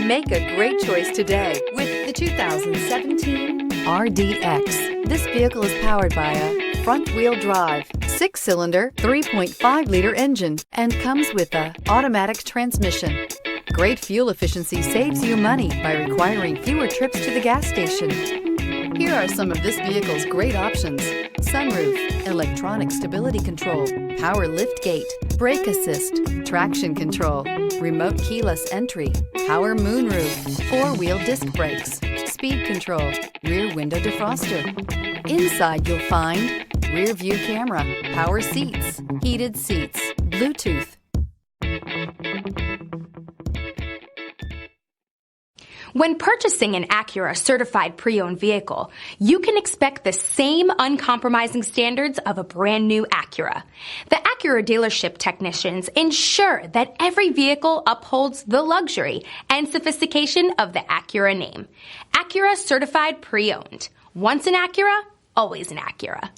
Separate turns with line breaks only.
Make a great choice today with the 2017 RDX. This vehicle is powered by a front-wheel drive, 6-cylinder, 3.5-liter engine, and comes with an automatic transmission. Great fuel efficiency saves you money by requiring fewer trips to the gas station. Here are some of this vehicle's great options: sunroof, electronic stability control, power liftgate, brake assist, traction control, remote keyless entry, power moonroof, 4-wheel disc brakes, speed control, rear window defroster. Inside you'll find rear view camera, power seats, heated seats, Bluetooth.
When purchasing an Acura certified pre-owned vehicle, you can expect the same uncompromising standards of a brand new Acura. The Acura dealership technicians ensure that every vehicle upholds the luxury and sophistication of the Acura name. Acura certified pre-owned. Once an Acura, always an Acura.